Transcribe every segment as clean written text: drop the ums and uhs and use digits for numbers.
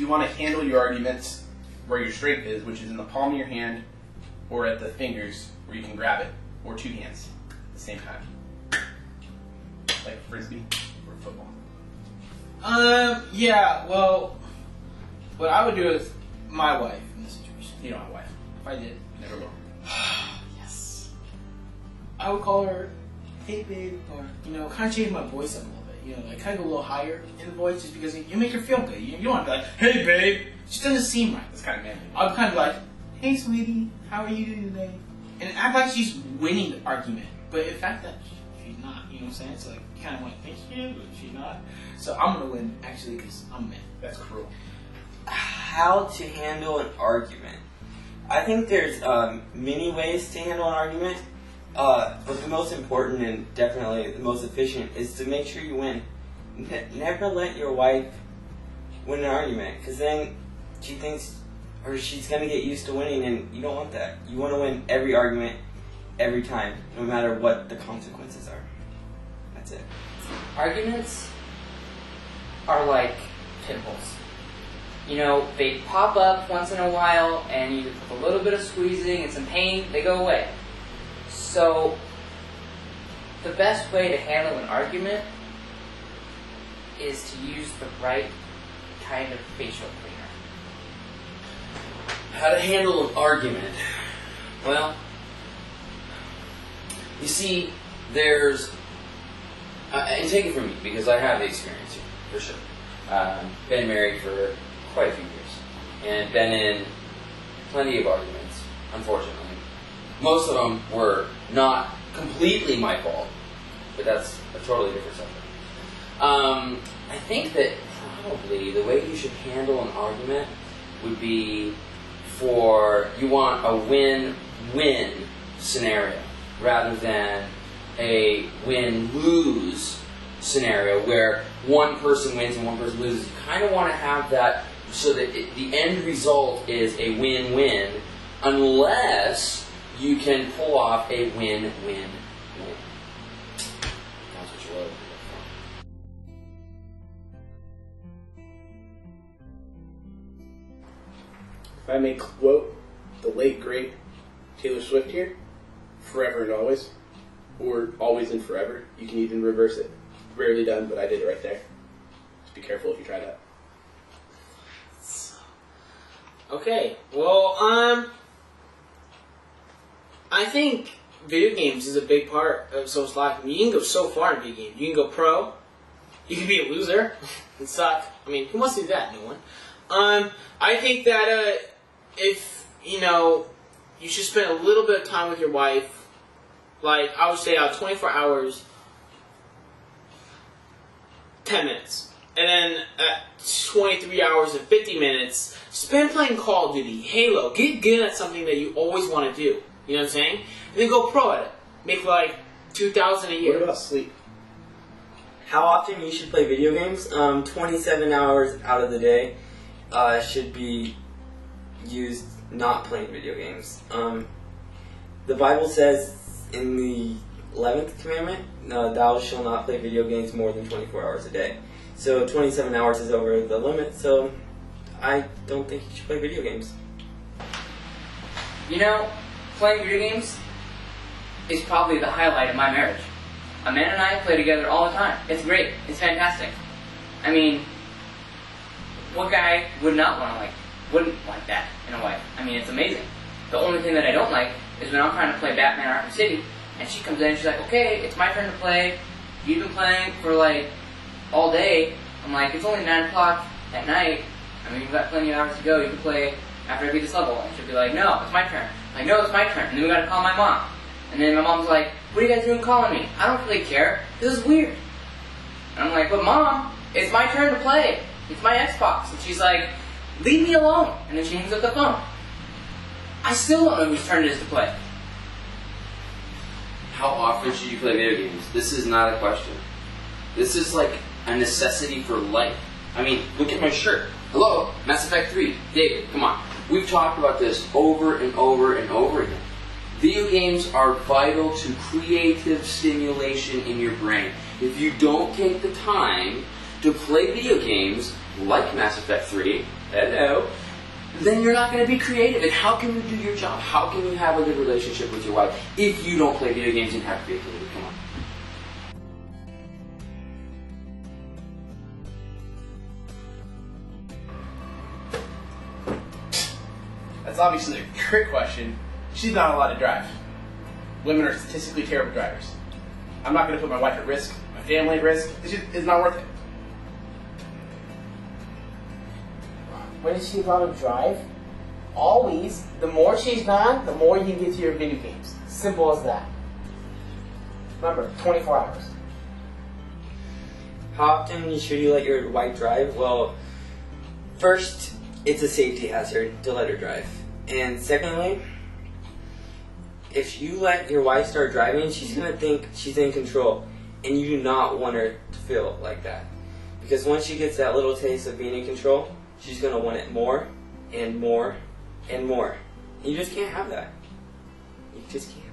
you want to handle your arguments where your strength is, which is in the palm of your hand or at the fingers where you can grab it, or two hands at the same time. Like frisbee or football. Yeah, well, what I would do with my wife in this situation. You don't have a wife. If I did. Never will. Yes. I would call her, hey babe, or, kind of change my voice up a little bit. Like kind of go a little higher in the voice just because you make her feel good. You don't want to be like, hey babe. It just doesn't seem right. That's kind of manly. I'd kind of be like, hey sweetie, how are you doing today? And act like she's winning the argument. But in fact that she's not, you know what I'm saying? So like, you kind of want to think she is, but she's not. So I'm going to win, actually, because I'm a man. That's cruel. How to handle an argument. I think there's many ways to handle an argument, but the most important and definitely the most efficient is to make sure you win. Never let your wife win an argument, because then she thinks, or she's going to get used to winning, and you don't want that. You want to win every argument, every time, no matter what the consequences are. That's it. Arguments are like pimples. They pop up once in a while, and you with a little bit of squeezing and some pain, they go away. So, the best way to handle an argument is to use the right kind of facial cleaner. How to handle an argument? Well, you see, there's... and take it from me, because I have the experience here, for sure. Been married for quite a few years, and been in plenty of arguments, unfortunately. Most of them were not completely my fault, but that's a totally different subject. I think that probably the way you should handle an argument would be you want a win-win scenario rather than a win-lose scenario where one person wins and one person loses. You kind of want to have that so that the end result is a win-win, unless you can pull off a win-win-win. That's what you want to do. If I may quote the late, great Taylor Swift here, forever and always, or always and forever. You can even reverse it. Rarely done, but I did it right there. Just be careful if you try that. Okay, well, I think video games is a big part of someone's life. I mean, you can go so far in video games. You can go pro. You can be a loser and suck. I mean, who wants to do that? No one. I think that if you should spend a little bit of time with your wife. Like I would say, out of 24 hours, 10 minutes, and then at 23 hours and 50 minutes, spend playing Call of Duty, Halo. Get good at something that you always want to do. You know what I'm saying? And then go pro at it. Make like $2,000 a year. What about sleep? How often you should play video games? 27 hours out of the day should be used not playing video games. The Bible says in the 11th commandment, thou shalt not play video games more than 24 hours a day. So 27 hours is over the limit, so I don't think you should play video games. Playing video games is probably the highlight of my marriage. A man and I play together all the time. It's great. It's fantastic. I mean, what guy wouldn't like that in a wife? I mean, it's amazing. The only thing that I don't like is when I'm trying to play Batman Arkham City, and she comes in and she's like, okay, it's my turn to play. You've been playing for all day. I'm like, it's only 9 o'clock at night. I mean, you've got plenty of hours to go. You can play after I beat this level. And she'll be like, no, it's my turn. I'm like, no, it's my turn. And then we gotta call my mom. And then my mom's like, what are you guys doing calling me? I don't really care. This is weird. And I'm like, but Mom, it's my turn to play. It's my Xbox. And she's like, leave me alone. And then she hangs up the phone. I still don't know whose turn it is to play. How often should you play video games? This is not a question. This is like a necessity for life. I mean, look at my shirt. Hello, Mass Effect 3. David, come on. We've talked about this over and over and over again. Video games are vital to creative stimulation in your brain. If you don't take the time to play video games, like Mass Effect 3, hello, then you're not going to be creative. And how can you do your job? How can you have a good relationship with your wife if you don't play video games and have creativity? Come on. That's obviously a trick question. She's not allowed to drive. Women are statistically terrible drivers. I'm not going to put my wife at risk, my family at risk. It's not worth it. When is she allowed to drive? Always. The more she's gone, the more you can get to your video games. Simple as that. Remember, 24 hours. How often should you let your wife drive? Well, first, it's a safety hazard to let her drive. And secondly, if you let your wife start driving, she's going to think she's in control. And you do not want her to feel like that. Because once she gets that little taste of being in control, she's going to want it more and more and more. And you just can't have that. You just can't.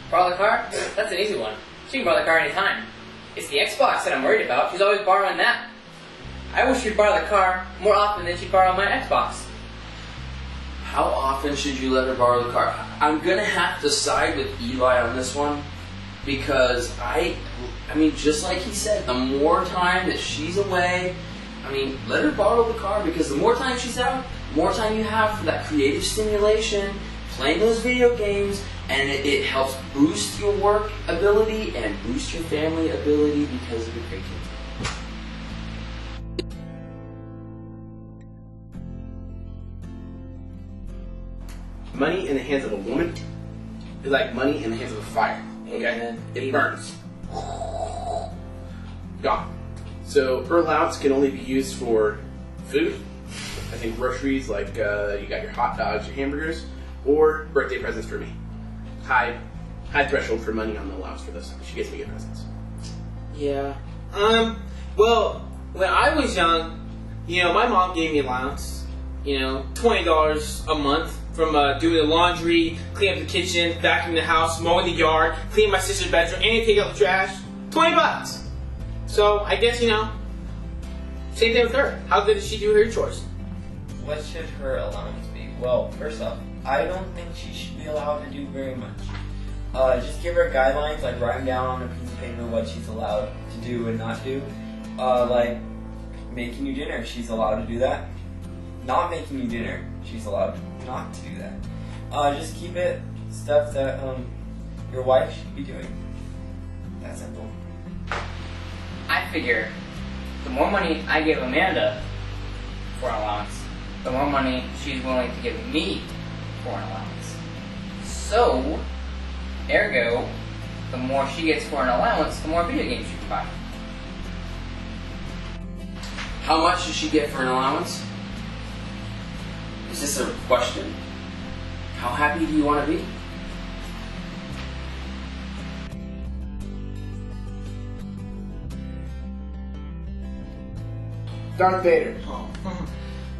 Borrow the car? That's an easy one. She can borrow the car anytime. It's the Xbox that I'm worried about. She's always borrowing that. I wish she'd borrow the car more often than she'd borrow my Xbox. How often should you let her borrow the car? I'm going to have to side with Eli on this one because I mean, just like he said, the more time that she's away, I mean, let her borrow the car because the more time she's out, the more time you have for that creative stimulation, playing those video games, and it helps boost your work ability and boost your family ability because of your creativity. Money in the hands of a woman is like money in the hands of a fire. Okay? Amen. It burns. Gone. So her allowance can only be used for food. I think groceries like you got your hot dogs, your hamburgers, or birthday presents for me. High threshold for money on the allowance for this. She gets me good presents. Yeah. Well, when I was young, my mom gave me allowance. $20 a month from doing the laundry, cleaning up the kitchen, vacuuming the house, mowing the yard, cleaning my sister's bedroom, and taking out the trash. $20. So I guess same thing with her. How good did she do her chores? What should her allowance be? Well, first off, I don't think she should be allowed to do very much. Just give her guidelines, like writing down on a piece of paper what she's allowed to do and not do. Like making you dinner, she's allowed to do that. Not making you dinner, she's allowed not to do that. Just keep it stuff that your wife should be doing. That simple. I figure the more money I give Amanda for an allowance, the more money she's willing to give me for an allowance. So, ergo, the more she gets for an allowance, the more video games she can buy. How much does she get for an allowance? Is this a question? How happy do you want to be? Darth Vader.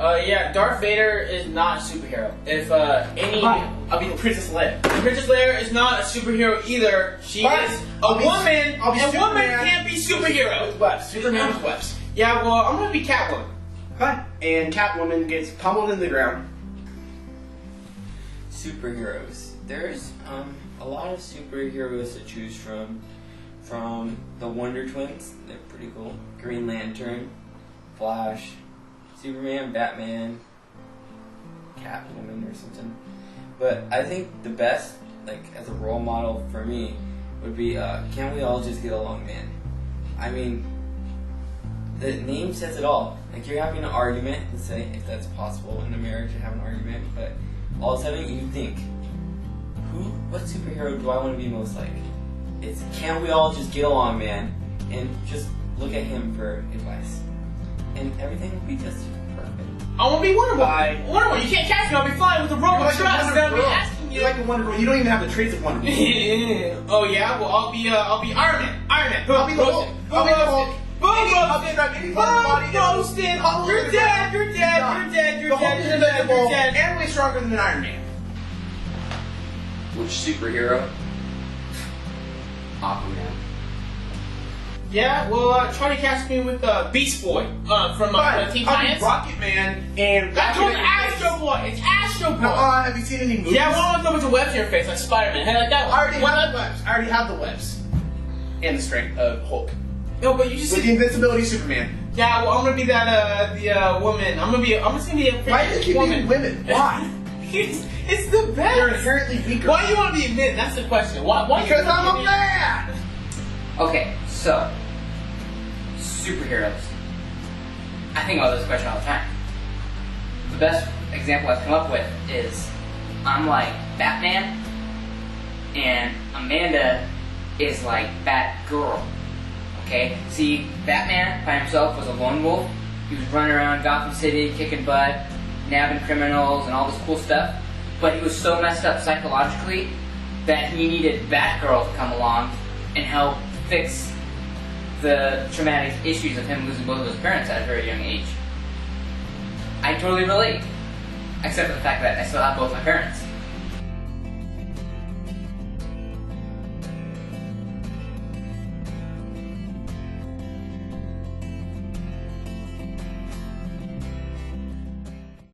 Yeah, Darth Vader is not a superhero. If I'll be Princess Leia. Princess Leia is not a superhero either. She Fine. is I'll a be woman, I'll be and women Superman. can't be superheroes. With webs. Superman with webs. Yeah, well, I'm gonna be Catwoman. Fine. And Catwoman gets pummeled in the ground. Superheroes. There's a lot of superheroes to choose from. From the Wonder Twins, they're pretty cool. Green Lantern, Flash, Superman, Batman, Catwoman or something. But I think the best, like as a role model for me, would be Can't We All Just Get Along, Man? I mean, the name says it all. Like you're having an argument, let's say, if that's possible in a marriage to have an argument, but all of a sudden you think, what superhero do I want to be most like? It's Can't We All Just Get Along, Man? And just look at him for advice. And everything will be just perfect. I want to be Wonder Woman. Wonder Woman, you can't catch me. I'll be flying with a rope of trust. I'll be asking you. You're like a Wonder Girl. You don't even have the traits of Wonder Woman. Oh yeah, well I'll be Iron Man. Iron Man. I'll be the Hulk. I'll be the Hulk. Boom roasted. You're dead. You're dead. You're dead. And way stronger than an Iron Man. Which superhero? Aquaman. Yeah, well, try to catch me with Beast Boy from Teen I'll be Titans. Rocket Man and I told Rocket Astro Boy. It's Astro Boy. Have you seen any movies? Yeah, one with a bunch of webs in your face, like Spider-Man. Hey, like that one. I already have the webs. I already have the webs. And the strength of Hulk. No, but you just With the invincibility of Superman. yeah. Well, I'm gonna be that the woman. I'm just gonna be a Why do you keep woman. being women? Why? it's the best. They're inherently weaker. Why do you want to be a man? That's the question. Why Because you wanna I'm be a man! Okay, so superheroes. I think about this question all the time. The best example I've come up with is I'm like Batman, and Amanda is like Batgirl. Okay? See, Batman by himself was a lone wolf. He was running around Gotham City, kicking butt, nabbing criminals, and all this cool stuff. But he was so messed up psychologically that he needed Batgirl to come along and help fix the traumatic issues of him losing both of his parents at a very young age. I totally relate. Except for the fact that I still have both my parents.